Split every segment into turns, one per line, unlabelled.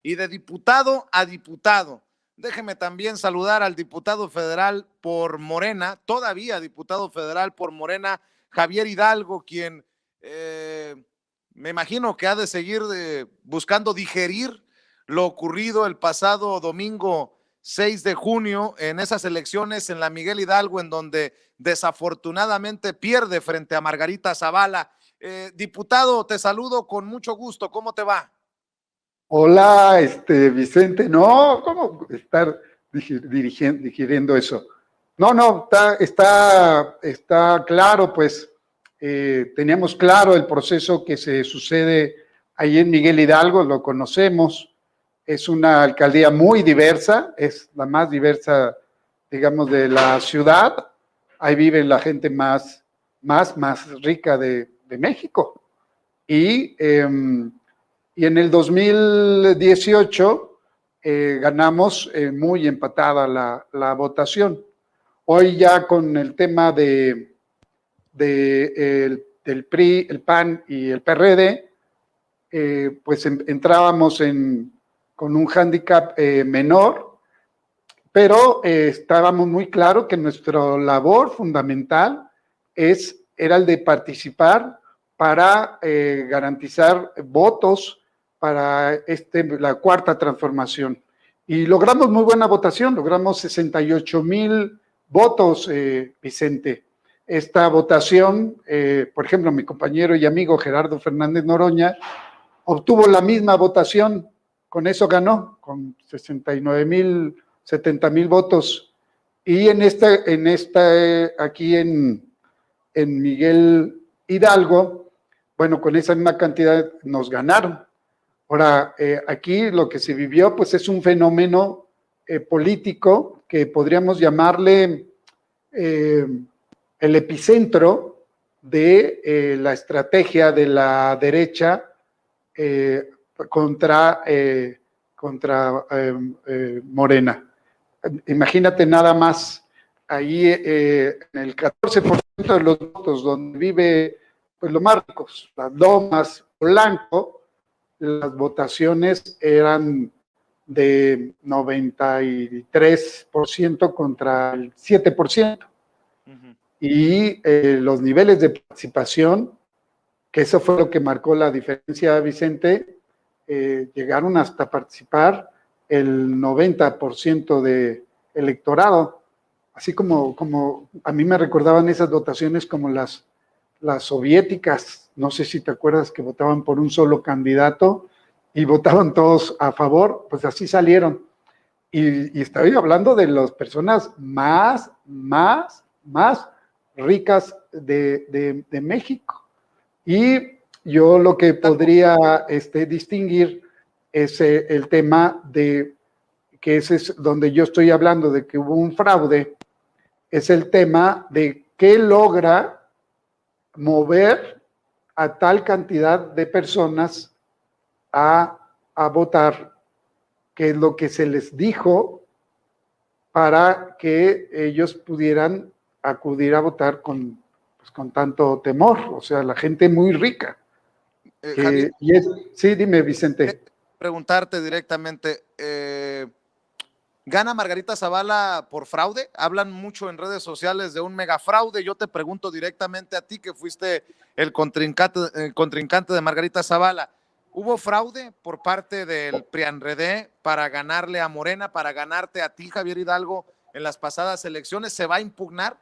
y de diputado a diputado. Déjeme también saludar al diputado federal por Morena, todavía diputado federal por Morena, Javier Hidalgo, quien me imagino que ha de seguir buscando digerir lo ocurrido el pasado domingo 6 de junio en esas elecciones en la Miguel Hidalgo, en donde desafortunadamente pierde frente a Margarita Zavala. Diputado, te saludo con mucho gusto. ¿Cómo te va?
Hola, Vicente. No, ¿cómo estar digiriendo eso? No, está claro, pues teníamos claro el proceso que se sucede ahí en Miguel Hidalgo, lo conocemos. Es una alcaldía muy diversa, es la más diversa, digamos, de la ciudad. Ahí vive la gente más rica de México. Y en el 2018 ganamos muy empatada la votación. Hoy ya con el tema del PRI, el PAN y el PRD, pues entrábamos con un hándicap menor, pero estábamos muy claros que nuestra labor fundamental era el de participar para garantizar votos para la cuarta transformación. Y logramos muy buena votación, logramos 68,000 votos, Vicente. Esta votación, por ejemplo, mi compañero y amigo Gerardo Fernández Noroña obtuvo la misma votación, con eso ganó, con 69,000, 70,000 votos. Y aquí en Miguel Hidalgo, bueno, con esa misma cantidad nos ganaron. Ahora, aquí lo que se vivió, pues es un fenómeno político que podríamos llamarle el epicentro de la estrategia de la derecha contra Morena. Imagínate nada más, ahí en el 14% de los votos donde vive pues los más ricos, Las Lomas, Polanco, las votaciones eran de 93% contra el 7%. Y los niveles de participación, que eso fue lo que marcó la diferencia, Vicente, llegaron hasta participar el 90% de electorado, así como a mí me recordaban esas votaciones como las soviéticas, no sé si te acuerdas que votaban por un solo candidato y votaban todos a favor, pues así salieron. Y estoy hablando de las personas más ricas de México. Y yo lo que podría distinguir es el tema de que ese es donde yo estoy hablando de que hubo un fraude, es el tema de qué logra mover a tal cantidad de personas a votar, que es lo que se les dijo para que ellos pudieran acudir a votar con tanto temor, o sea, la gente muy rica.
Javier,
Sí, dime, Vicente.
Preguntarte directamente, ¿gana Margarita Zavala por fraude? Hablan mucho en redes sociales de un megafraude. Yo te pregunto directamente a ti, que fuiste el contrincante de Margarita Zavala. ¿Hubo fraude por parte del PRIANRED para ganarle a Morena, para ganarte a ti, Javier Hidalgo, en las pasadas elecciones? ¿Se va a impugnar?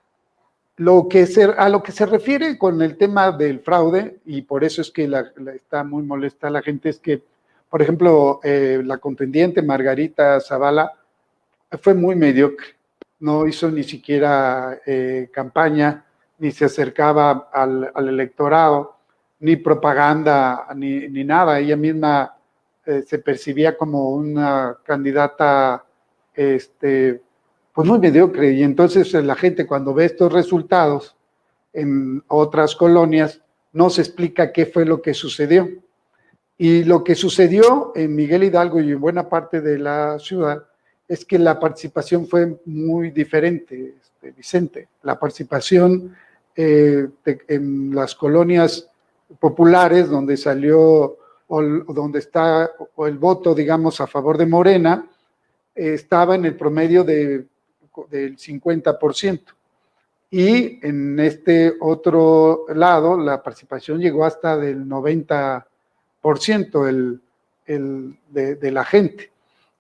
A lo que se refiere con el tema del fraude, y por eso es que está muy molesta la gente, es que, por ejemplo, la contendiente Margarita Zavala fue muy mediocre, no hizo ni siquiera campaña, ni se acercaba al electorado, ni propaganda, ni nada. Ella misma se percibía como una candidata pues muy mediocre, y entonces la gente cuando ve estos resultados en otras colonias no se explica qué fue lo que sucedió. Y lo que sucedió en Miguel Hidalgo y en buena parte de la ciudad es que la participación fue muy diferente, Vicente. La participación en las colonias populares, donde salió o donde está o el voto, digamos, a favor de Morena, estaba en el promedio del 50%. Y en este otro lado, la participación llegó hasta del 90% de la gente.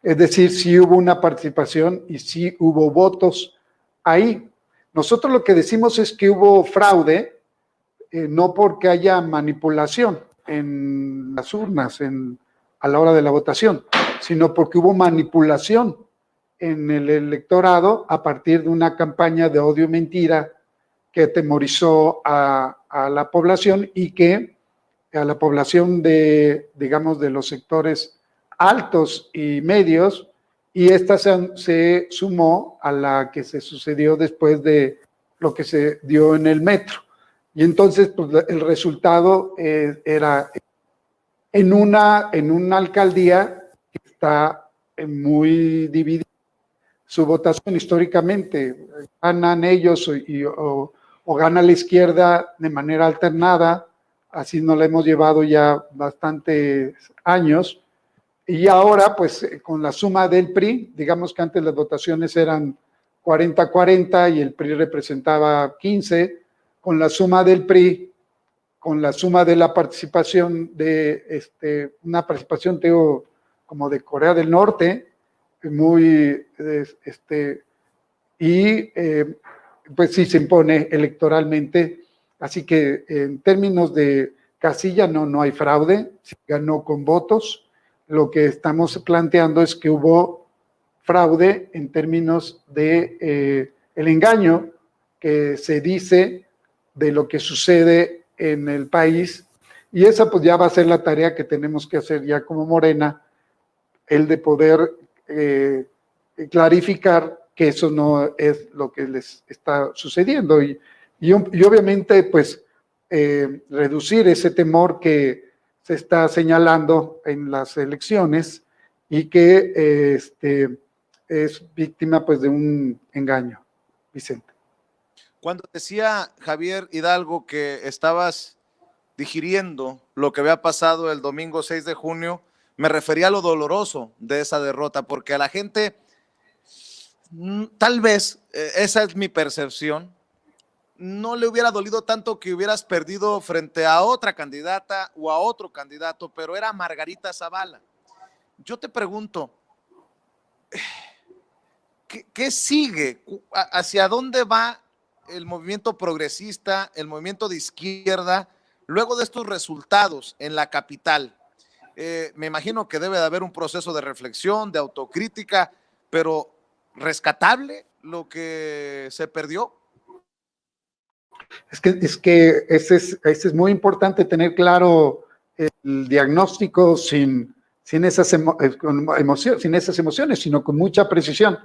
Es decir, sí hubo una participación y sí hubo votos ahí. Nosotros lo que decimos es que hubo fraude, no porque haya manipulación en las urnas a la hora de la votación, sino porque hubo manipulación en el electorado a partir de una campaña de odio y mentira que atemorizó a la población y que a la población digamos, de los sectores altos y medios, y esta se sumó a la que se sucedió después de lo que se dio en el metro. Y entonces, pues, el resultado era en una alcaldía que está muy dividida. Su votación históricamente, ganan ellos o gana la izquierda de manera alternada, así nos la hemos llevado ya bastantes años, y ahora pues con la suma del PRI, digamos que antes las votaciones eran 40-40 y el PRI representaba 15, con la suma del PRI, con la suma de la participación de una participación como de Corea del Norte, muy pues sí se impone electoralmente, así que en términos de casilla no hay fraude, se ganó con votos. Lo que estamos planteando es que hubo fraude en términos de el engaño que se dice de lo que sucede en el país, y esa pues ya va a ser la tarea que tenemos que hacer ya como Morena, el de poder clarificar que eso no es lo que les está sucediendo y obviamente pues reducir ese temor que se está señalando en las elecciones y que es víctima pues de un engaño, Vicente.
Cuando decía Javier Hidalgo que estabas digiriendo lo que había pasado el domingo 6 de junio, me refería a lo doloroso de esa derrota, porque a la gente, tal vez, esa es mi percepción, no le hubiera dolido tanto que hubieras perdido frente a otra candidata o a otro candidato, pero era Margarita Zavala. Yo te pregunto, ¿qué sigue? ¿Hacia dónde va el movimiento progresista, el movimiento de izquierda, luego de estos resultados en la capital? Me imagino que debe de haber un proceso de reflexión, de autocrítica, pero ¿rescatable lo que se perdió?
Es que ese es muy importante tener claro el diagnóstico sin esas emociones, sino con mucha precisión.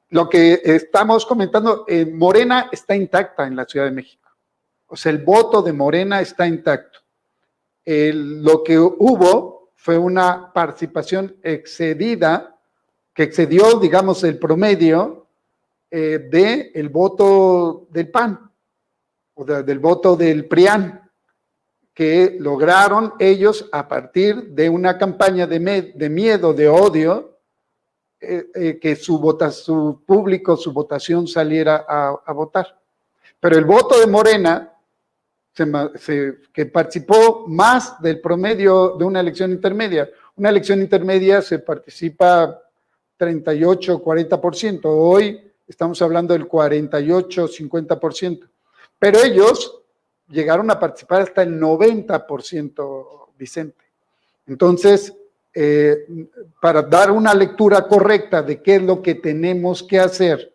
Lo que estamos comentando, Morena está intacta en la Ciudad de México. O sea, el voto de Morena está intacto. Lo que hubo fue una participación excedida, que excedió, digamos, el promedio del voto del PAN, o del voto del PRIAN, que lograron ellos a partir de una campaña de miedo, de odio, que su público, su votación saliera a votar. Pero el voto de Morena, que participó más del promedio de una elección intermedia. Una elección intermedia se participa 38, 40%. Hoy estamos hablando del 48, 50%. Pero ellos llegaron a participar hasta el 90%, Vicente. Entonces, para dar una lectura correcta de qué es lo que tenemos que hacer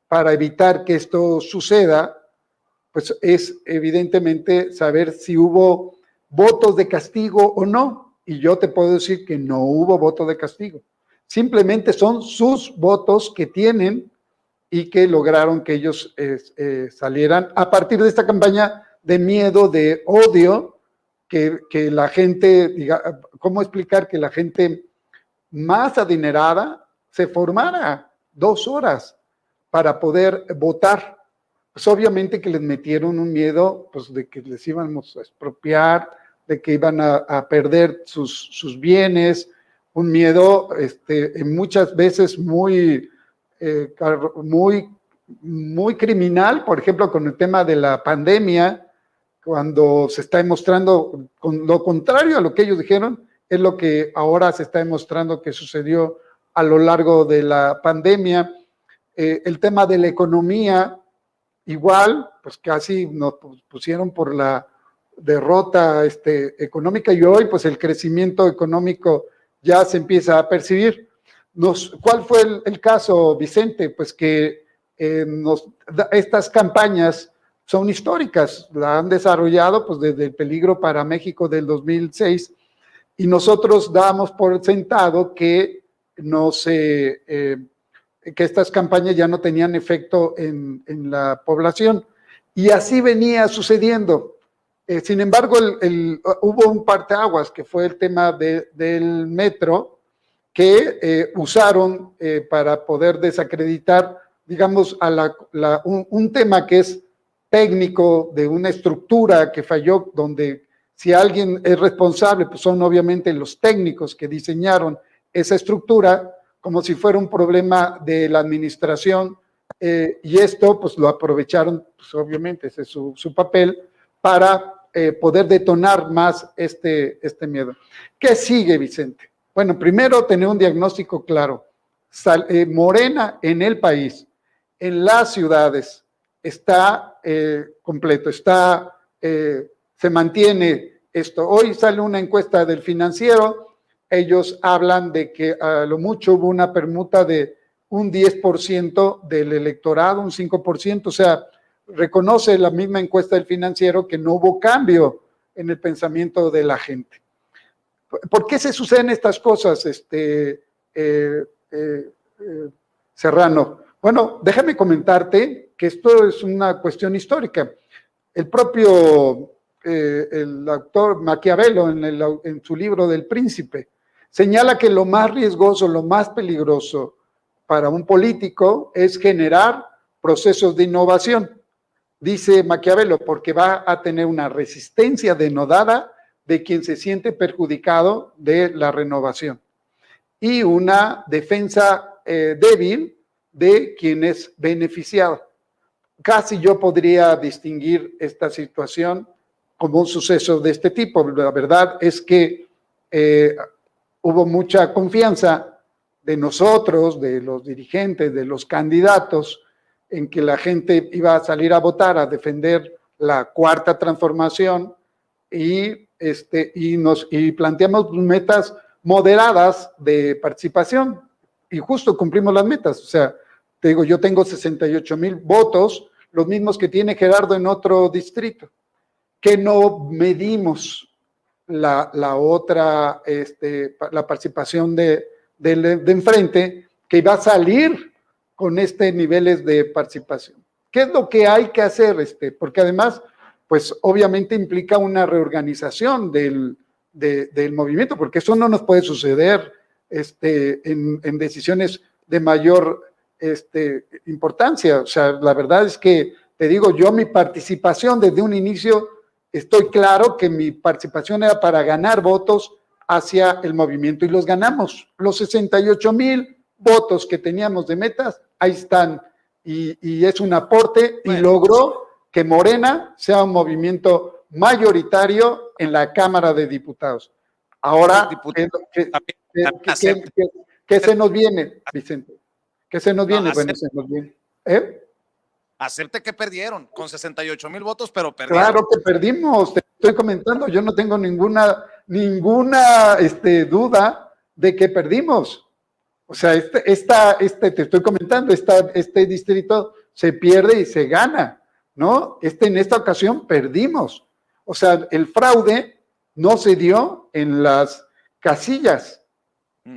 para evitar que esto suceda, pues es evidentemente saber si hubo votos de castigo o no. Y yo te puedo decir que no hubo voto de castigo. Simplemente son sus votos que tienen y que lograron que ellos salieran a partir de esta campaña de miedo, de odio, que la gente, diga, ¿cómo explicar que la gente más adinerada se formara 2 horas para poder votar? Pues obviamente que les metieron un miedo, pues de que les íbamos a expropiar, de que iban a perder sus bienes, un miedo muchas veces muy criminal, por ejemplo, con el tema de la pandemia, cuando se está demostrando con lo contrario a lo que ellos dijeron, es lo que ahora se está demostrando que sucedió a lo largo de la pandemia. El tema de la economía, igual, pues casi nos pusieron por la derrota económica, y hoy pues el crecimiento económico ya se empieza a percibir. ¿Cuál fue el caso, Vicente? Pues que estas campañas son históricas, la han desarrollado pues desde el peligro para México del 2006, y nosotros dábamos por sentado que que estas campañas ya no tenían efecto en la población, y así venía sucediendo. Sin embargo, hubo un parteaguas que fue el tema del metro, que usaron para poder desacreditar, digamos, un tema que es técnico, de una estructura que falló, donde si alguien es responsable, pues son obviamente los técnicos que diseñaron esa estructura, como si fuera un problema de la administración, y esto pues lo aprovecharon, pues obviamente ese es su papel, para poder detonar más este miedo. ¿Qué sigue, Vicente? Bueno, primero tener un diagnóstico claro. Morena en el país, en las ciudades, está completo, se mantiene esto. Hoy sale una encuesta del Financiero, ellos hablan de que a lo mucho hubo una permuta de un 10% del electorado, un 5%, o sea, reconoce la misma encuesta del Financiero que no hubo cambio en el pensamiento de la gente. ¿Por qué se suceden estas cosas, Serrano? Bueno, déjame comentarte que esto es una cuestión histórica. El propio el autor Maquiavelo, en su libro del Príncipe, señala que lo más riesgoso, lo más peligroso para un político es generar procesos de innovación. Dice Maquiavelo, porque va a tener una resistencia denodada de quien se siente perjudicado de la renovación y una defensa débil de quien es beneficiado. Casi yo podría distinguir esta situación como un suceso de este tipo. La verdad es que hubo mucha confianza de nosotros, de los dirigentes, de los candidatos, en que la gente iba a salir a votar, a defender la cuarta transformación, y planteamos metas moderadas de participación, y justo cumplimos las metas. O sea, te digo, yo tengo 68,000 votos, los mismos que tiene Gerardo en otro distrito, que no medimos la otra, la participación de enfrente, que iba a salir con niveles de participación. ¿Qué es lo que hay que hacer? Porque además, pues obviamente implica una reorganización del movimiento, porque eso no nos puede suceder en decisiones de mayor importancia. O sea, la verdad es que, te digo, yo mi participación desde un inicio, estoy claro que mi participación era para ganar votos hacia el movimiento, y los ganamos. Los 68,000 votos que teníamos de metas, ahí están, y es un aporte, y logró que Morena sea un movimiento mayoritario en la Cámara de Diputados. Ahora, ¿qué se nos viene, Vicente? ¿Qué se nos viene? Bueno, se nos viene.
Acepte que perdieron con 68,000 votos, pero perdieron.
Claro que perdimos, te estoy comentando, yo no tengo ninguna duda de que perdimos. O sea, te estoy comentando, este distrito se pierde y se gana, ¿no? En esta ocasión perdimos. O sea, el fraude no se dio en las casillas.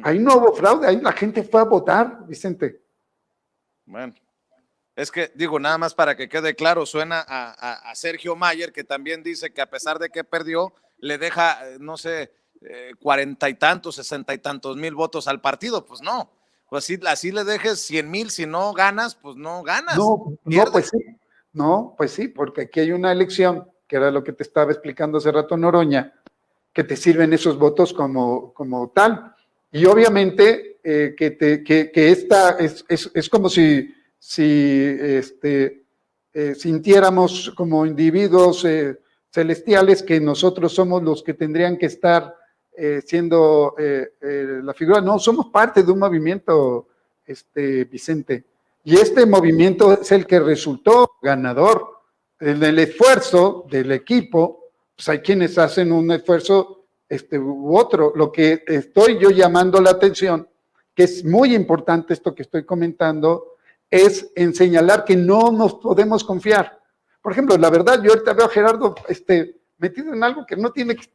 Ahí no hubo fraude, ahí la gente fue a votar, Vicente.
Bueno, es que digo, nada más para que quede claro, suena a Sergio Mayer, que también dice que a pesar de que perdió, le deja, no sé, 40 y tantos, 60 y tantos mil votos al partido. Pues no, pues así le dejes 100,000, si no ganas, pues no ganas.
No, pues sí, porque aquí hay una elección, que era lo que te estaba explicando hace rato Noroña, que te sirven esos votos como tal. Y obviamente que esta es como si sintiéramos como individuos celestiales que nosotros somos los que tendrían que estar siendo la figura. No, somos parte de un movimiento, Vicente. Y este movimiento es el que resultó ganador. En el esfuerzo del equipo, pues hay quienes hacen un esfuerzo u otro. Lo que estoy yo llamando la atención, que es muy importante esto que estoy comentando, es en señalar que no nos podemos confiar. Por ejemplo, la verdad, yo ahorita veo a Gerardo metido en algo que no tiene que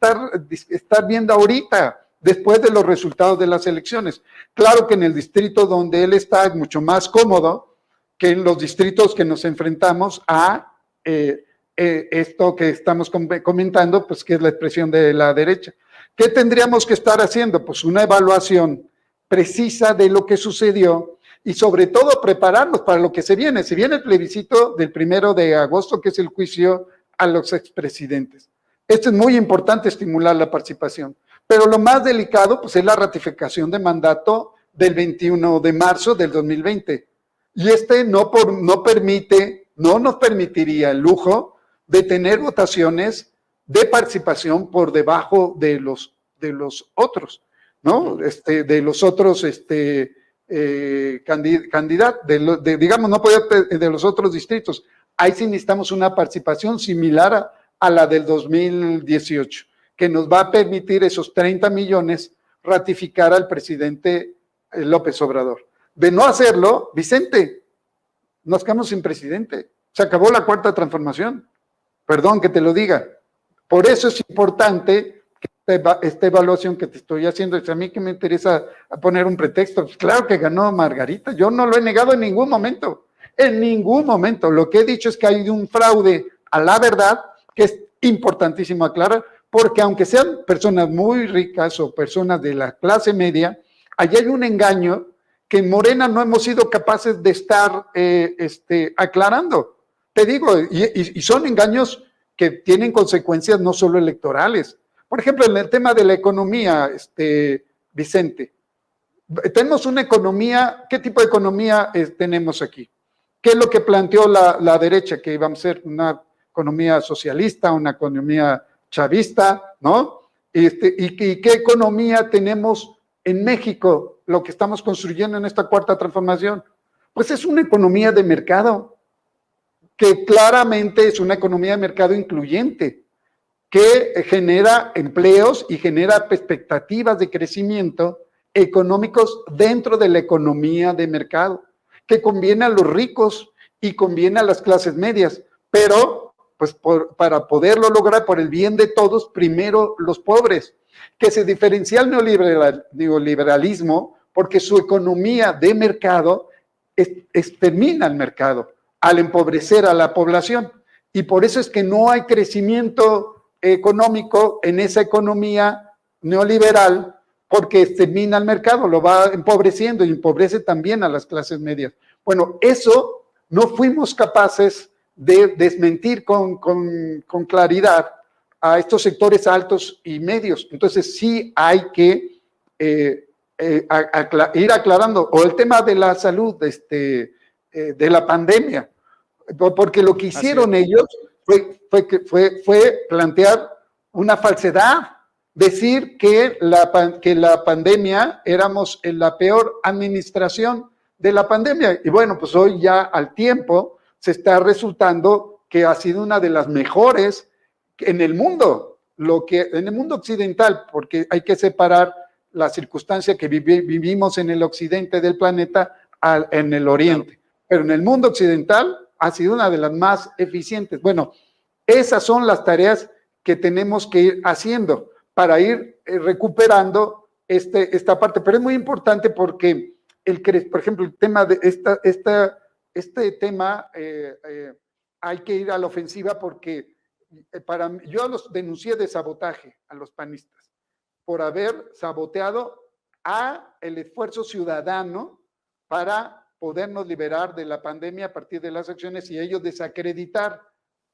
estar viendo ahorita, después de los resultados de las elecciones. Claro que en el distrito donde él está es mucho más cómodo que en los distritos que nos enfrentamos a esto que estamos comentando, pues que es la expresión de la derecha. ¿Qué tendríamos que estar haciendo? Pues una evaluación precisa de lo que sucedió y sobre todo prepararnos para lo que se viene. Se viene el plebiscito del 1 de agosto, que es el juicio a los expresidentes. Esto es muy importante, estimular la participación. Pero lo más delicado, pues, es la ratificación de mandato del 21 de marzo del 2020. Y no nos permitiría el lujo de tener votaciones de participación por debajo de los otros, ¿no? De los otros candidatos, digamos, no podía de los otros distritos. Ahí sí necesitamos una participación similar a la del 2018, que nos va a permitir esos 30 millones ratificar al presidente López Obrador. De no hacerlo, Vicente, nos quedamos sin presidente. Se acabó la cuarta transformación. Perdón que te lo diga. Por eso es importante que esta evaluación que te estoy haciendo, a mí que me interesa poner un pretexto. Pues claro que ganó Margarita, yo no lo he negado en ningún momento. En ningún momento. Lo que he dicho es que hay un fraude a la verdad que es importantísimo aclarar, porque aunque sean personas muy ricas o personas de la clase media, allí hay un engaño que en Morena no hemos sido capaces de estar aclarando. Te digo, y son engaños que tienen consecuencias no solo electorales. Por ejemplo, en el tema de la economía, Vicente, tenemos una economía, ¿qué tipo de economía tenemos aquí? ¿Qué es lo que planteó la derecha? Que íbamos a ser una economía socialista, una economía chavista, ¿no? ¿Y qué economía tenemos en México, lo que estamos construyendo en esta cuarta transformación? Pues es una economía de mercado, que claramente es una economía de mercado incluyente, que genera empleos y genera expectativas de crecimiento económicos dentro de la economía de mercado, que conviene a los ricos y conviene a las clases medias, pero pues para poderlo lograr por el bien de todos, primero los pobres, que se diferencia el neoliberalismo porque su economía de mercado extermina el mercado al empobrecer a la población, y por eso es que no hay crecimiento económico en esa economía neoliberal, porque extermina el mercado, lo va empobreciendo y empobrece también a las clases medias. Bueno, eso no fuimos capaces de desmentir con claridad a estos sectores altos y medios. Entonces sí hay que ir aclarando. O el tema de la salud, de la pandemia, porque lo que hicieron ellos fue plantear una falsedad, decir que la pandemia éramos en la peor administración de la pandemia. Y bueno, pues hoy ya al tiempo se está resultando que ha sido una de las mejores en el mundo, en el mundo occidental, porque hay que separar la circunstancia que vivimos en el occidente del planeta en el oriente. Claro. Pero en el mundo occidental ha sido una de las más eficientes. Bueno, esas son las tareas que tenemos que ir haciendo para ir recuperando esta parte. Pero es muy importante porque, por ejemplo, el tema de este tema hay que ir a la ofensiva porque yo los denuncié de sabotaje a los panistas por haber saboteado el esfuerzo ciudadano para podernos liberar de la pandemia a partir de las acciones y ellos desacreditar.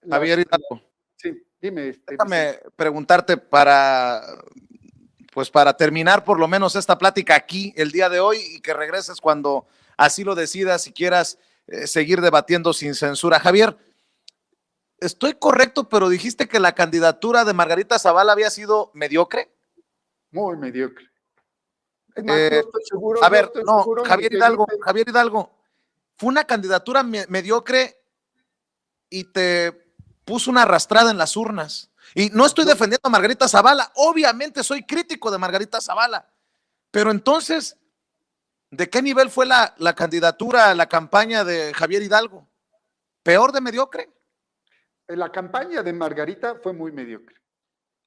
Javier Hidalgo.
Sí, Dime,
Déjame preguntarte pues para terminar por lo menos esta plática aquí el día de hoy y que regreses cuando así lo decidas y quieras seguir debatiendo sin censura. Javier, estoy correcto, pero dijiste que la candidatura de Margarita Zavala había sido mediocre.
muy mediocre. Es más, yo estoy seguro.
A ver,
estoy
no,
seguro,
Javier Hidalgo, fue una candidatura mediocre y te puso una arrastrada en las urnas. Y no estoy defendiendo a Margarita Zavala, obviamente soy crítico de Margarita Zavala, pero entonces, ¿de qué nivel fue la candidatura, la campaña de Javier Hidalgo? ¿Peor de mediocre?
La campaña de Margarita fue muy mediocre.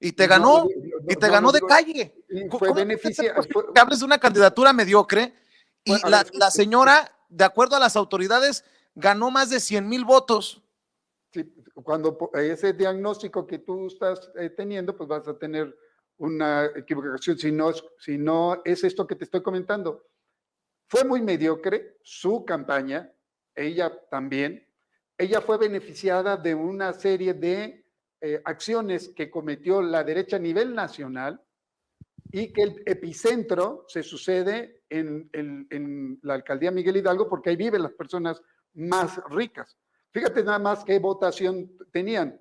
Y te ganó, de calle.
Fue beneficia.
Que hables de una candidatura mediocre y la señora, de acuerdo a las autoridades, ganó más de 100,000 votos.
Sí, cuando ese diagnóstico que tú estás teniendo, pues vas a tener una equivocación. Si no es esto que te estoy comentando. Fue muy mediocre su campaña, ella también. Ella fue beneficiada de una serie de acciones que cometió la derecha a nivel nacional y que el epicentro se sucede en la alcaldía Miguel Hidalgo, porque ahí viven las personas más ricas. Fíjate nada más qué votación tenían.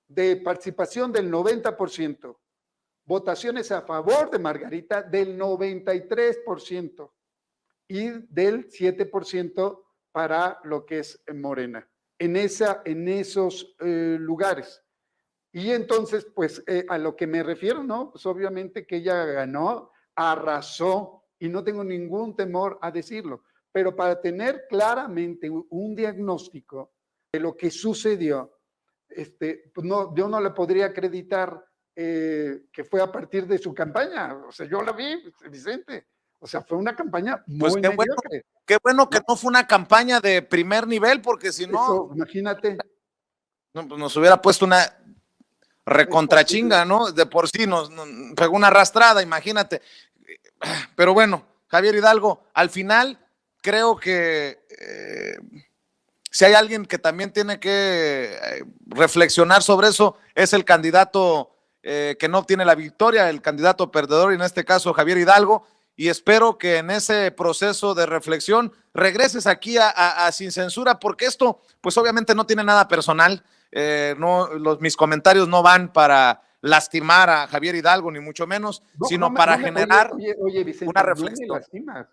De participación del 90%, votaciones a favor de Margarita del 93% y del 7% para lo que es Morena, en esos lugares. Y entonces, pues a lo que me refiero, ¿no? Pues obviamente que ella ganó, arrasó, y no tengo ningún temor a decirlo, pero para tener claramente un diagnóstico de lo que sucedió, pues no, yo no le podría acreditar que fue a partir de su campaña. O sea, yo la vi, Vicente. O sea, fue una campaña muy mediocre.
Qué bueno que no fue una campaña de primer nivel, porque si no,
eso, imagínate,
no, pues nos hubiera puesto una recontrachinga, ¿no? De por sí nos pegó una arrastrada, imagínate. Pero bueno, Javier Hidalgo, al final creo que si hay alguien que también tiene que reflexionar sobre eso, es el candidato que no obtiene la victoria, el candidato perdedor, y en este caso Javier Hidalgo, y espero que en ese proceso de reflexión regreses aquí a Sin Censura, porque esto pues obviamente no tiene nada personal, mis comentarios no van para lastimar a Javier Hidalgo, ni mucho menos, sino para generar
oye, Vicente,
una reflexión.
No me lastimas.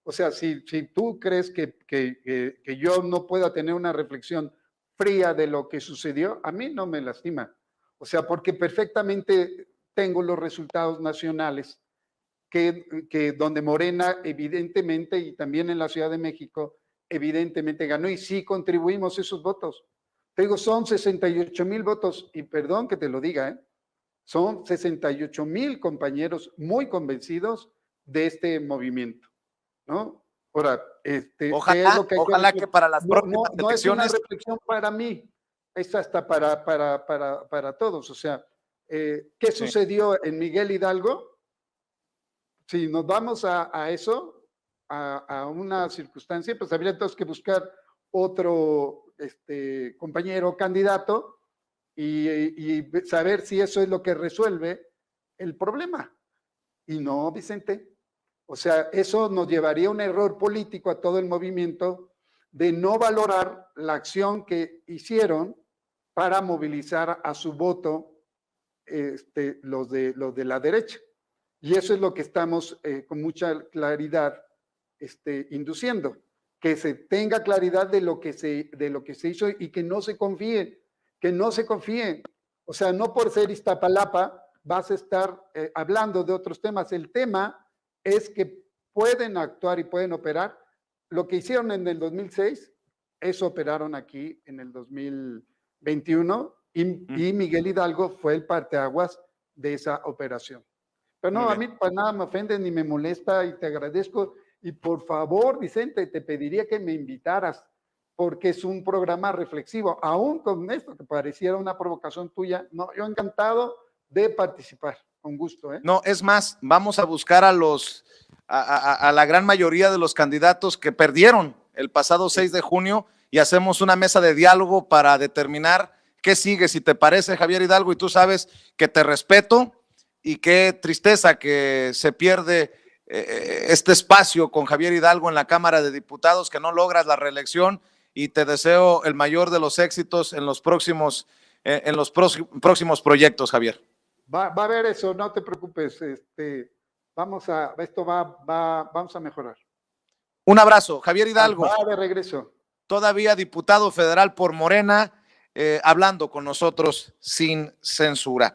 O sea, si tú crees que yo no pueda tener una reflexión fría de lo que sucedió, a mí no me lastima. O sea, porque perfectamente tengo los resultados nacionales que donde Morena evidentemente, y también en la Ciudad de México, evidentemente ganó, y sí contribuimos esos votos. Te digo, son 68,000 votos, y perdón que te lo diga, son 68,000 compañeros muy convencidos de este movimiento, ¿no? Ahora,
ojalá que para las próximas
no
elecciones...
es una reflexión para mí, es hasta para todos. O sea, ¿qué sucedió en Miguel Hidalgo? Si nos vamos a eso, a una circunstancia, pues habría entonces que buscar otro compañero candidato y saber si eso es lo que resuelve el problema. Y no, Vicente. O sea, eso nos llevaría a un error político a todo el movimiento de no valorar la acción que hicieron para movilizar a su voto los de la derecha. Y eso es lo que estamos con mucha claridad induciendo, que se tenga claridad de lo que se hizo y que no se confíe, O sea, no por ser Iztapalapa vas a estar hablando de otros temas. El tema es que pueden actuar y pueden operar. Lo que hicieron en el 2006, eso operaron aquí en el 2021 y Miguel Hidalgo fue el parteaguas de esa operación. Pero no, a mí para nada me ofende ni me molesta y te agradezco. Y por favor, Vicente, te pediría que me invitaras porque es un programa reflexivo, aún con esto que pareciera una provocación tuya. No, yo encantado de participar, con gusto.
No, es más, vamos a buscar a la gran mayoría de los candidatos que perdieron el pasado 6 de junio y hacemos una mesa de diálogo para determinar qué sigue, si te parece, Javier Hidalgo, y tú sabes que te respeto y qué tristeza que se pierde este espacio con Javier Hidalgo en la Cámara de Diputados, que no logras la reelección, y te deseo el mayor de los éxitos en los próximos proyectos, Javier.
Va a haber eso, no te preocupes. Vamos a mejorar.
Un abrazo, Javier Hidalgo.
Va de regreso.
Todavía diputado federal por Morena, hablando con nosotros sin censura.